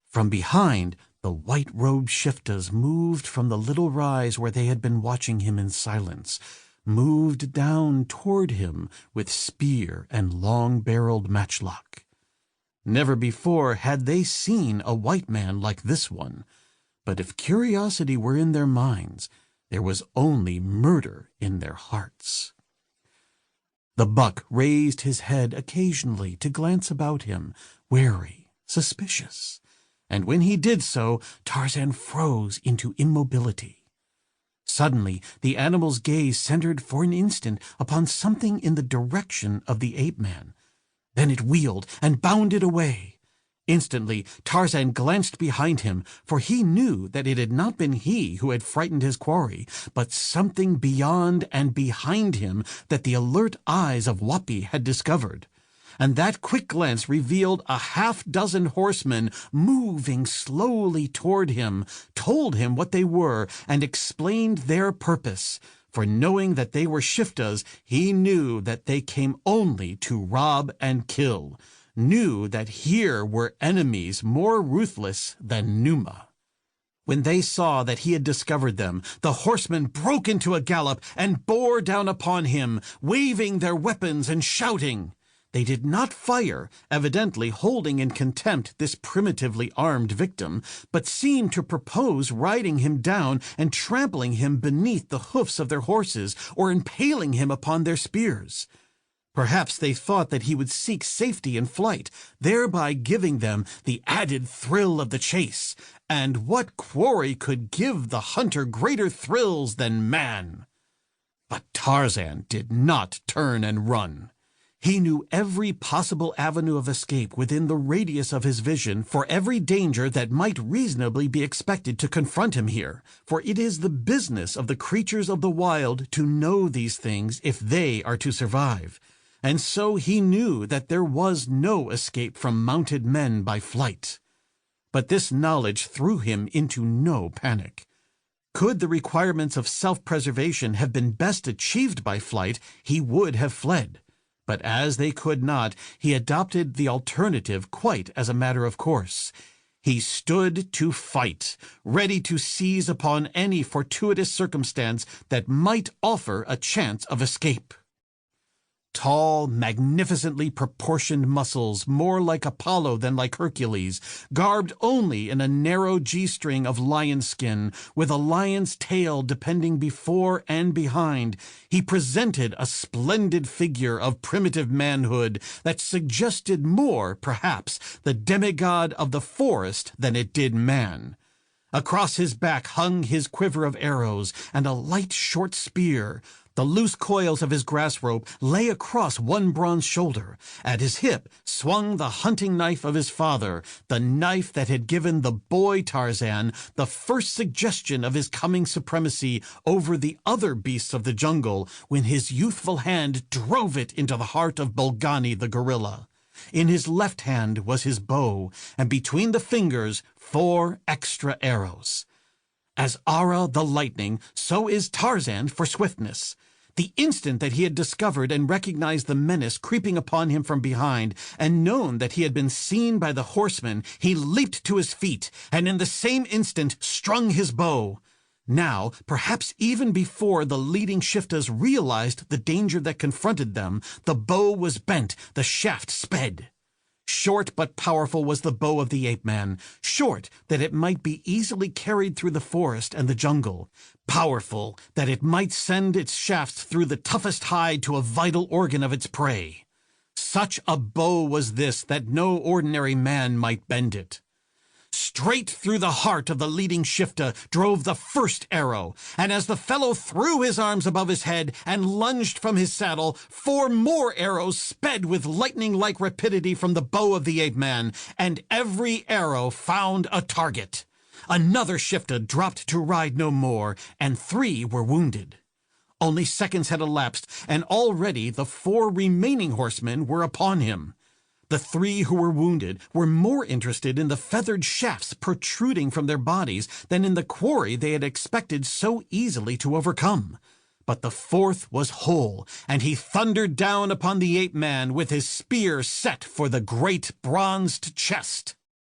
From behind, the white-robed shiftas moved from the little rise where they had been watching him in silence, moved down toward him with spear and long-barreled matchlock. Never before had they seen a white man like this one, but if curiosity were in their minds, there was only murder in their hearts. The buck raised his head occasionally to glance about him, wary, suspicious, and when he did so, Tarzan froze into immobility. Suddenly, the animal's gaze centered for an instant upon something in the direction of the ape-man. Then it wheeled and bounded away. Instantly, Tarzan glanced behind him, for he knew that it had not been he who had frightened his quarry, but something beyond and behind him that the alert eyes of Whoopi had discovered. And that quick glance revealed a half-dozen horsemen moving slowly toward him, told him what they were, and explained their purpose. For knowing that they were shiftas, he knew that they came only to rob and kill, knew that here were enemies more ruthless than Numa. When they saw that he had discovered them, the horsemen broke into a gallop and bore down upon him, waving their weapons and shouting. They did not fire, evidently holding in contempt this primitively armed victim, but seemed to propose riding him down and trampling him beneath the hoofs of their horses, or impaling him upon their spears. Perhaps they thought that he would seek safety in flight, thereby giving them the added thrill of the chase. And what quarry could give the hunter greater thrills than man? But Tarzan did not turn and run. He knew every possible avenue of escape within the radius of his vision for every danger that might reasonably be expected to confront him here, for it is the business of the creatures of the wild to know these things if they are to survive. And so he knew that there was no escape from mounted men by flight. But this knowledge threw him into no panic. Could the requirements of self-preservation have been best achieved by flight, he would have fled. But as they could not, he adopted the alternative quite as a matter of course. He stood to fight, ready to seize upon any fortuitous circumstance that might offer a chance of escape. Tall, magnificently proportioned muscles, more like Apollo than like Hercules, garbed only in a narrow G-string of lion skin, with a lion's tail depending before and behind, he presented a splendid figure of primitive manhood that suggested more, perhaps, the demigod of the forest than it did man. Across his back hung his quiver of arrows and a light short spear. The loose coils of his grass rope lay across one bronze shoulder. At his hip swung the hunting knife of his father, the knife that had given the boy Tarzan the first suggestion of his coming supremacy over the other beasts of the jungle when his youthful hand drove it into the heart of Bolgani the gorilla. In his left hand was his bow, and between the fingers 4 extra arrows. As Ara the lightning, so is Tarzan for swiftness. The instant that he had discovered and recognized the menace creeping upon him from behind, and known that he had been seen by the horsemen, he leaped to his feet, and in the same instant strung his bow. Now, perhaps even before the leading shiftas realized the danger that confronted them, the bow was bent, the shaft sped. Short but powerful was the bow of the ape-man, short that it might be easily carried through the forest and the jungle, powerful that it might send its shafts through the toughest hide to a vital organ of its prey. Such a bow was this that no ordinary man might bend it. Straight through the heart of the leading shifta drove the first arrow, and as the fellow threw his arms above his head and lunged from his saddle, 4 more arrows sped with lightning-like rapidity from the bow of the ape-man, and every arrow found a target. Another shifta dropped to ride no more, and 3 were wounded. Only seconds had elapsed, and already the 4 remaining horsemen were upon him. The 3 who were wounded were more interested in the feathered shafts protruding from their bodies than in the quarry they had expected so easily to overcome. But the 4th was whole, and he thundered down upon the ape-man with his spear set for the great bronzed chest.